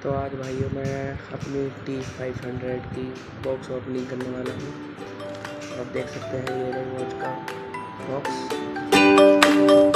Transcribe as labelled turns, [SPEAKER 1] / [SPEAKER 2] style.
[SPEAKER 1] तो आज भाइयों मैं अपनी t500 की बॉक्स ओपनिंग करने वाला हूँ। आप देख सकते हैं ये रही वॉच का बॉक्स।